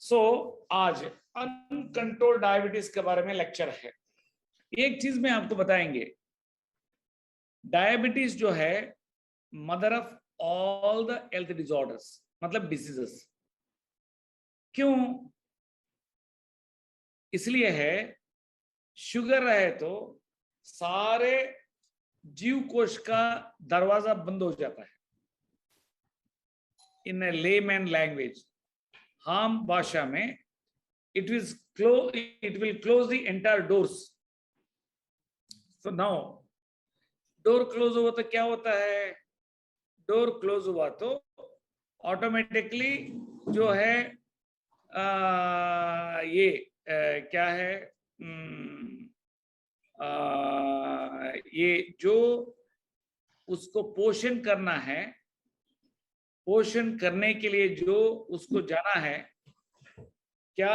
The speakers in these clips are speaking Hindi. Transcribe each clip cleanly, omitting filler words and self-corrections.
आज अनकंट्रोल डायबिटीज के बारे में लेक्चर है। एक चीज में आपको बताएंगे, डायबिटीज जो है mother of all the health disorders, मतलब डिसीजेस। क्यों? इसलिए है, शुगर रहे तो सारे जीव कोश का दरवाजा बंद हो जाता है। इन लेमैन लैंग्वेज, हम भाषा में, it will close the entire doors. So now door close हुआ तो क्या होता है? डोर क्लोज हुआ तो ऑटोमेटिकली जो है क्या है, ये जो उसको पोषण करना है, पोषण करने के लिए जो उसको जाना है, क्या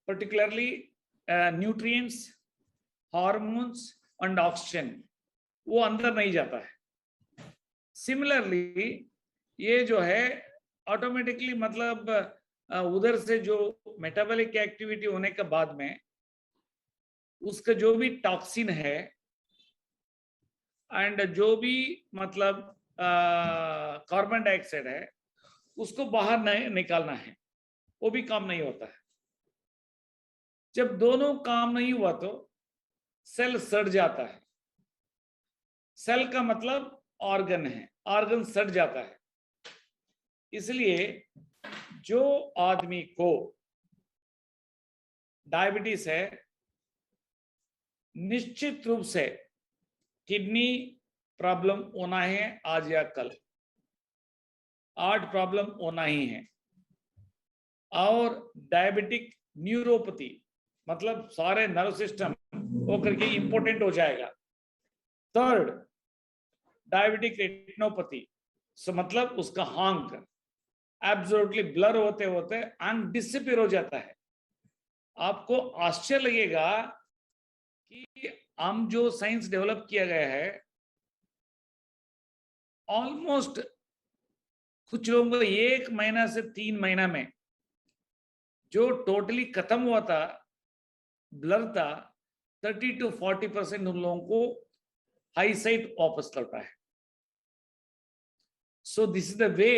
particularly nutrients, hormones and oxygen, वो अंदर नहीं जाता है। सिमिलरली ये जो है ऑटोमेटिकली, मतलब उधर से जो मेटाबॉलिक एक्टिविटी होने के बाद में उसका जो भी टॉक्सिन है एंड जो भी मतलब कार्बन डाइऑक्साइड है, उसको बाहर निकालना है, वो भी काम नहीं होता है। जब दोनों काम नहीं हुआ तो सेल सड़ जाता है। सेल का मतलब ऑर्गन है, ऑर्गन सड़ जाता है। इसलिए जो आदमी को डायबिटीज है, निश्चित रूप से किडनी प्रॉब्लम होना है आज या कल, हार्ट प्रॉब्लम होना ही है, और डायबिटिक न्यूरोपैथी, मतलब सारे नर्व सिस्टम होकर के इंपोर्टेंट हो जाएगा। थर्ड, डायबिटिक रेटिनोपैथी, मतलब उसका आंख एब्सोल्युटली ब्लर होते होते आंख डिसअपीयर हो जाता है। आपको आश्चर्य लगेगा कि हम जो साइंस डेवलप किया गया है, ऑलमोस्ट कुछ लोगों को 1 महीना से 3 महीना में जो टोटली खत्म हुआ था, ब्लर था, 30 to 40% उन लोगों को हाई साइट वापस लौटा है। So this is the way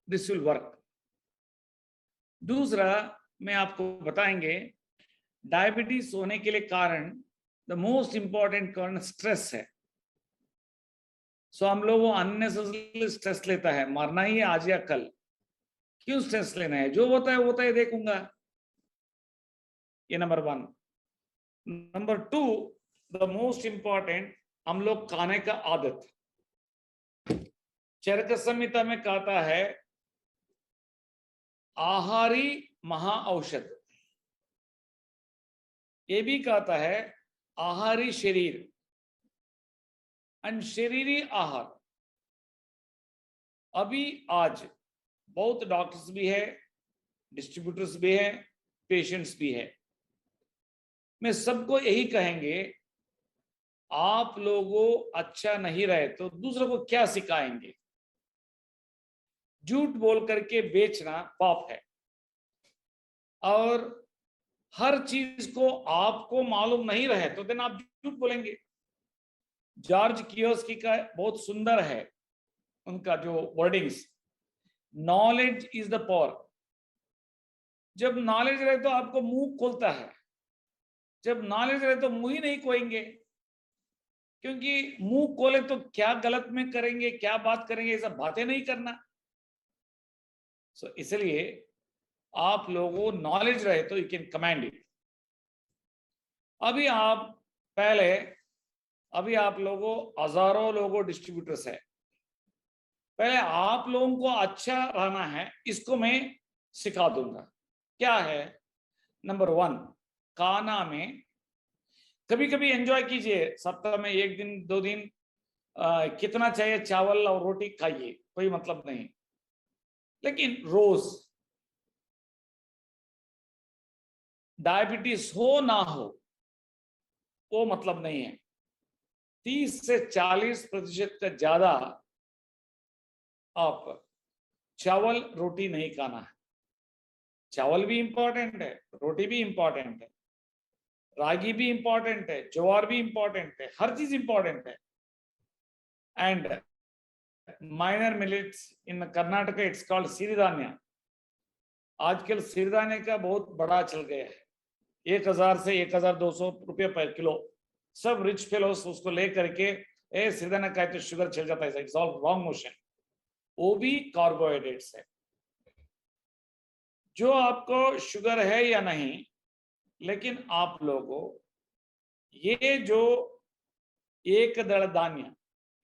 this will work. दूसरा मैं आपको बताएंगे, डायबिटीज होने के लिए कारण, द मोस्ट इंपॉर्टेंट कारण स्ट्रेस है। सो हम लोग वो अननेसेसरी स्ट्रेस लेता है, मरना ही है आज या कल, क्यों स्ट्रेस लेना है? जो होता है देखूंगा। ये number 1। Number 2, the most important, हम लोग खाने का आदत। चरक संहिता में कहता है आहारी महा औषध। ये भी कहता है आहारी शरीर, शरीरी आहार। अभी आज बहुत डॉक्टर्स भी है, डिस्ट्रीब्यूटर्स भी है, पेशेंट्स भी है। मैं सबको यही कहेंगे, आप लोगों अच्छा नहीं रहे तो दूसरों को क्या सिखाएंगे? झूठ बोल करके बेचना पाप है, और हर चीज को आपको मालूम नहीं रहे तो देन आप झूठ बोलेंगे। जॉर्ज कियोस्की का बहुत सुंदर है उनका जो wordings, knowledge is the power. जब नॉलेज रहे तो आपको मुंह खोलता है, जब नॉलेज रहे तो मुंह ही नहीं खोएंगे, क्योंकि मुंह खोले तो क्या गलत में करेंगे, क्या बात करेंगे, ये सब बातें नहीं करना। इसलिए आप लोगों नॉलेज रहे तो यू कैन कमांड इट। अभी आप लोगों हजारों लोगों डिस्ट्रीब्यूटर्स है, पहले आप लोगों को अच्छा रहना है, इसको मैं सिखा दूंगा। क्या है? नंबर 1, खाना में कभी कभी एंजॉय कीजिए, सप्ताह में 1 दिन 2 दिन कितना चाहिए चावल और रोटी खाइए, कोई मतलब नहीं। लेकिन रोज डायबिटीज हो ना हो वो मतलब नहीं है। 30 से 40% का ज्यादा आप चावल रोटी नहीं खाना है। चावल भी इंपॉर्टेंट है, रोटी भी इंपॉर्टेंट है, रागी भी इंपॉर्टेंट है, ज्वार भी इंपॉर्टेंट है, हर चीज इंपॉर्टेंट है. And minor millets in Karnataka it's called siridhanya. आजकल सिरिधान्य का बहुत बड़ा चल गया है. 1000 से 1200 रुपये पर किलो. सब रिच फेलोस उसको लेकर के सिरिधान्य का तो शुगर चल जाता है. It's all wrong motion. वो भी कार्बोहाइड्रेट्स है. जो आपको शुगर है या नहीं, लेकिन आप लोगों ये जो एक दल धान्य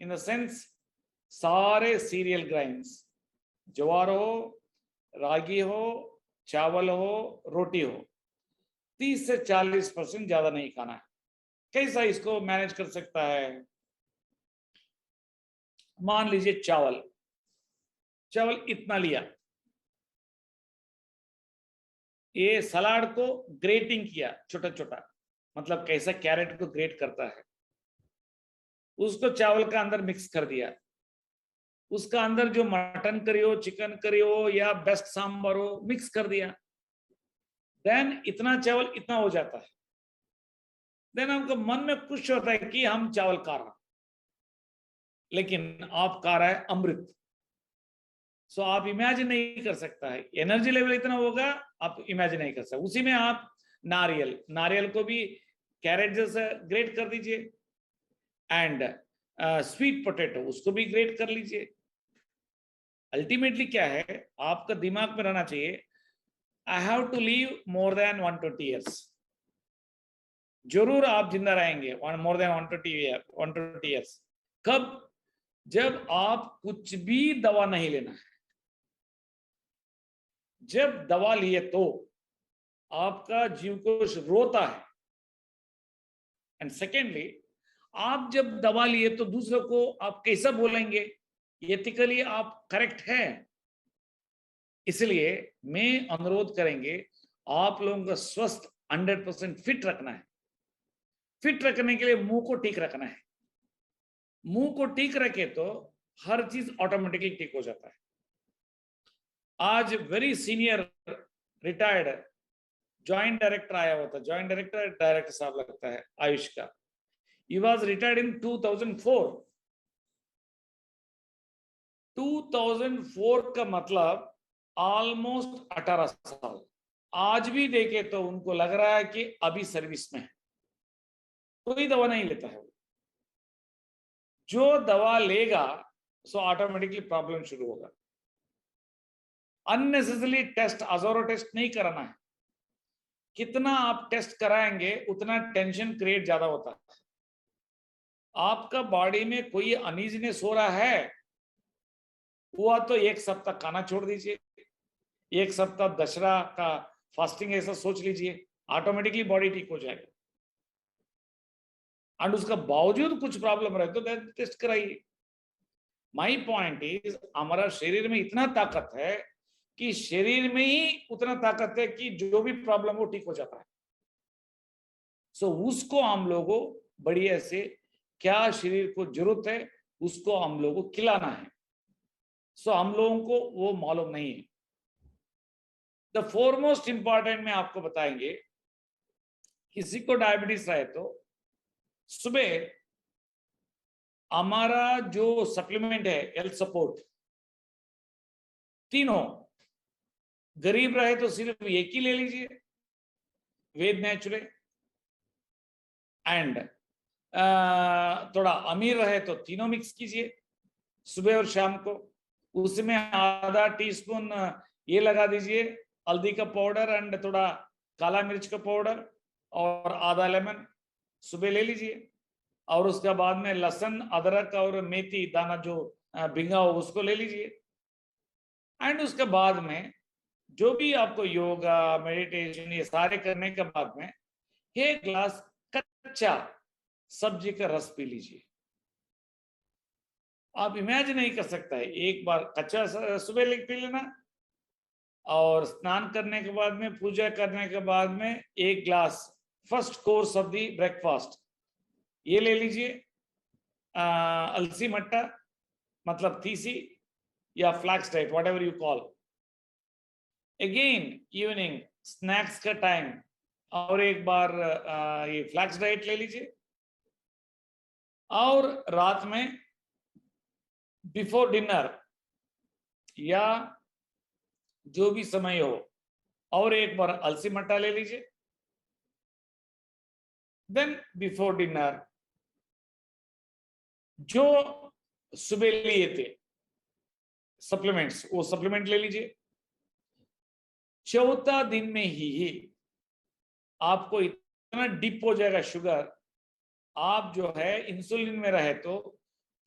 इन द सेंस सारे सीरियल ग्राइन्स, ज्वार हो, रागी हो, चावल हो, रोटी हो, 30 से 40% ज्यादा नहीं खाना है. कैसा इसको मैनेज कर सकता है? मान लीजिए चावल इतना लिया, ये सलाद को ग्रेटिंग किया छोटा छोटा, मतलब कैसा कैरेट को ग्रेट करता है, उसको चावल का अंदर मिक्स कर दिया. उसका अंदर जो मटन करी हो, चिकन करी हो या बेस्ट सांबर हो, मिक्स कर दिया. देन इतना चावल इतना हो जाता है. देन हमको मन में खुश होता है कि हम चावल खा रहा, लेकिन आप खा रहा है अमृत. सो आप इमेजिन नहीं कर सकता है, एनर्जी लेवल इतना होगा आप इमेजिन नहीं कर सकते. उसी में आप नारियल को भी कैरेट जैसा ग्रेट कर दीजिए. एंड स्वीट पोटैटो उसको भी ग्रेट कर लीजिए. अल्टीमेटली क्या है, आपका दिमाग में रहना चाहिए, I have to live more than 120 years. जरूर आप जिंदा रहेंगे मोर देन 120 ईयर्स. कब? जब आप कुछ भी दवा नहीं लेना है. जब दवा लिए तो आपका जीव कोश रोता है. एंड सेकेंडली, आप जब दवा लिए तो दूसरों को आप कैसा बोलेंगे? एथिकली आप करेक्ट है. इसलिए मैं अनुरोध करेंगे, आप लोगों का स्वस्थ 100% फिट रखना है. फिट रखने के लिए मुंह को ठीक रखना है. मुंह को ठीक रखे तो हर चीज ऑटोमेटिकली ठीक हो जाता है. आज very senior retired joint director आया हुआ था. जॉइंट डायरेक्टर साहब लगता है आयुष का. He was retired in 2004. 2004 का मतलब ऑलमोस्ट 18 साल. आज भी देखे तो उनको लग रहा है कि अभी सर्विस में है. कोई दवा नहीं लेता है. जो दवा लेगा सो ऑटोमेटिकली प्रॉब्लम शुरू होगा. अननेसेसरी टेस्ट, हजारों टेस्ट नहीं कराना है. कितना आप टेस्ट कराएंगे उतना टेंशन क्रिएट ज्यादा होता है. आपका बॉडी में कोई अनईजीनेस हो रहा है, हुआ तो 1 सप्ताह खाना छोड़ दीजिए, 1 सप्ताह दशहरा का फास्टिंग ऐसा सोच लीजिए, ऑटोमेटिकली बॉडी ठीक हो जाएगा. एंड उसका बावजूद कुछ प्रॉब्लम रहे तो टेस्ट कराइए. माई पॉइंट इज, हमारा शरीर में इतना ताकत है कि शरीर में ही उतना ताकत है कि जो भी प्रॉब्लम हो ठीक हो जाता है. सो उसको हम लोगों बढ़िया से, क्या शरीर को जरूरत है उसको हम लोगों को खिलाना है. सो हम लोगों को वो मालूम नहीं है. द फोरमोस्ट इंपॉर्टेंट में आपको बताएंगे, किसी को डायबिटीज रहे तो सुबह हमारा जो सप्लीमेंट है हेल्थ सपोर्ट, तीनों, गरीब रहे तो सिर्फ एक ही ले लीजिए, वेद नेचुरल. एंड थोड़ा अमीर रहे तो तीनों मिक्स कीजिए सुबह और शाम को. उसमें आधा टीस्पून ये लगा दीजिए हल्दी का पाउडर एंड थोड़ा काला मिर्च का पाउडर और आधा लेमन सुबह ले लीजिए. और उसके बाद में लहसुन, अदरक और मेथी दाना जो भिंगा हो उसको ले लीजिए. एंड उसके बाद में जो भी आपको योगा, मेडिटेशन ये सारे करने के बाद में 1 ग्लास कच्चा सब्जी का रस पी लीजिए. आप इमेजिन नहीं कर सकता है, एक बार कच्चा सुबह पी लेना और स्नान करने के बाद में, पूजा करने के बाद में 1 glass first course of the breakfast ये ले लीजिए. अलसी मट्टा मतलब तीसी या flax diet, whatever you call. Again evening snacks का टाइम और एक बार ये फ्लैक्स डाइट ले लीजिए, और रात में बिफोर डिनर या जो भी समय हो और एक बार अलसी मट्टा ले लीजिए। देन बिफोर डिनर जो सुबह लिए थे सप्लीमेंट्स, वो सप्लीमेंट ले लीजिए। चौथा दिन में ही आपको इतना डिप हो जाएगा शुगर, आप जो है इंसुलिन में रहे तो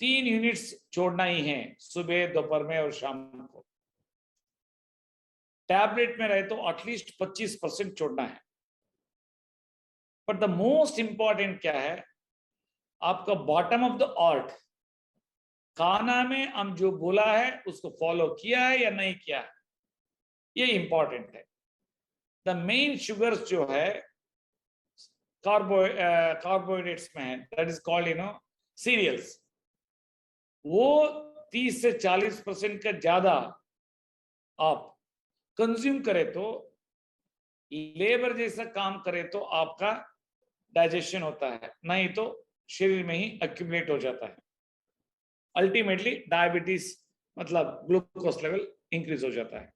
3 यूनिट्स छोड़ना ही है, सुबह, दोपहर में और शाम को। टैबलेट में रहे तो एटलीस्ट 25% छोड़ना है। बट द मोस्ट इंपॉर्टेंट क्या है, आपका बॉटम ऑफ द आर्ट, खाना में हम जो बोला है उसको फॉलो किया है या नहीं किया है, ये इंपॉर्टेंट है। द मेन शुगर्स जो है कार्बोहाइड्रेट्स में है, दैट इज कॉल्ड सीरियल्स, वो 30 से 40% का ज्यादा आप कंज्यूम करें तो लेबर जैसा काम करे तो आपका डाइजेशन होता है, नहीं तो शरीर में ही एक्यूमुलेट हो जाता है। अल्टीमेटली डायबिटीज मतलब ग्लूकोज लेवल इंक्रीज हो जाता है।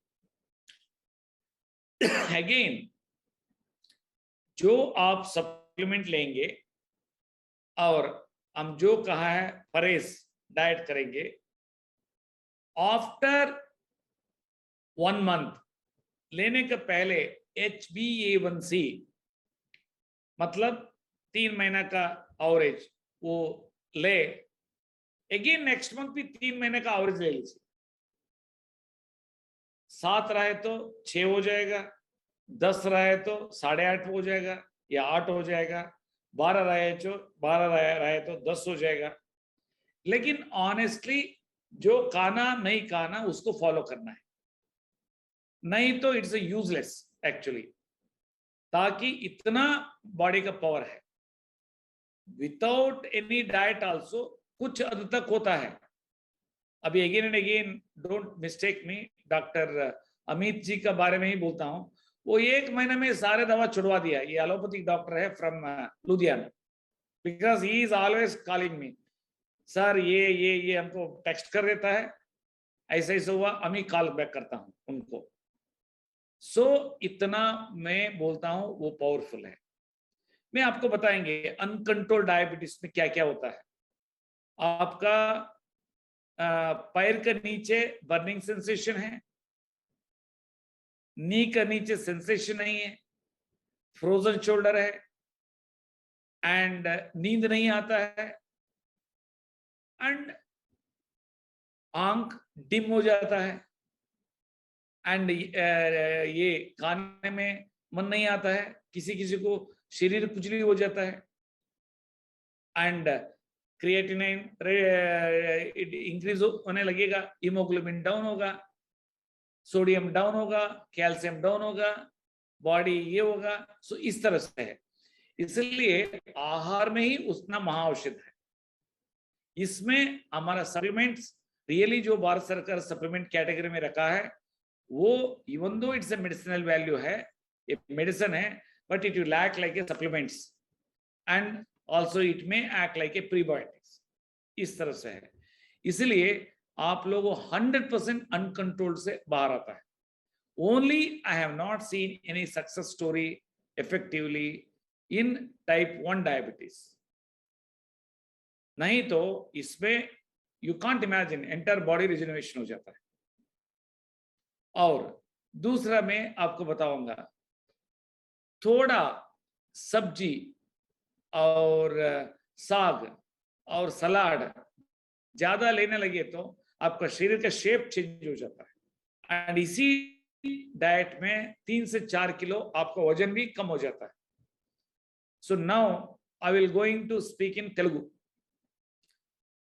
अगेन जो आप सप्लीमेंट लेंगे और हम जो कहा है परहेज डाइट करेंगे, आफ्टर 1 मंथ लेने के पहले HbA1c मतलब 3 महीना का एवरेज वो ले, अगेन नेक्स्ट मंथ भी 3 महीने का एवरेज ले लीजिए। 7 रहे तो 6 हो जाएगा, 10 रहे तो 8.5 हो जाएगा या 8 हो जाएगा, 12 रहे तो 10 हो जाएगा। लेकिन ऑनेस्टली जो खाना नहीं खाना उसको फॉलो करना है, नहीं तो इट्स यूजलेस एक्चुअली, ताकि इतना बॉडी का पावर है। विदाउट एनी डाइट आल्सो कुछ हद तक होता है। अभी again and again don't mistake me, doctor Amit ji का बारे में ही बोलता हूं, वो 1 महीने में सारे दवा छुड़वा दिया। ये एलोपैथिक डॉक्टर है from Ludhiana, because he is always calling me, sir ये हमको टेक्स्ट कर देता है, ऐसा ऐसा हुआ, हम ही कॉल बैक करता हूं उनको। सो इतना मैं बोलता हूं वो पावरफुल है। मैं आपको बताएंगे अनकंट्रोल डायबिटीज में क्या क्या होता है। आपका पैर के नीचे बर्निंग सेंसेशन है, नी के नीचे सेंसेशन नहीं है, फ्रोजन शोल्डर है, एंड नींद नहीं आता है, एंड आंख डिम हो जाता है, एंड ये खाने में मन नहीं आता है, किसी किसी को शरीर खुजली हो जाता है, एंड क्रिएटिनिन इंक्रीज होने लगेगा, हीमोग्लोबिन डाउन होगा, सोडियम डाउन होगा, कैल्शियम डाउन होगा, बॉडी ये होगा। सो इस तरह से है, इसलिए आहार में ही उतना महाऔषध है। इसमें हमारा सप्लीमेंट्स रियली जो भारत सरकार सप्लीमेंट कैटेगरी में रखा है, वो even though it's a medicinal value है, ये मेडिसिन है, but it will act like a supplements and also it में एक्ट लाइक ए प्रीबायोटिक्स, इस तरह से है। इसलिए आप लोगों 100% अनकंट्रोल्ड से बाहर आता है। Only I have not seen any success story effectively in type 1 diabetes, नहीं तो इसमें you can't imagine entire body regeneration हो जाता है। और दूसरा मैं आपको बताऊंगा, थोड़ा सब्जी और साग और सलाद ज्यादा लेने लगे तो आपका शरीर का शेप चेंज हो जाता है, एंड इसी डाइट में 3 से 4 किलो आपका वजन भी कम हो जाता है। So now I will going to speak in Telugu.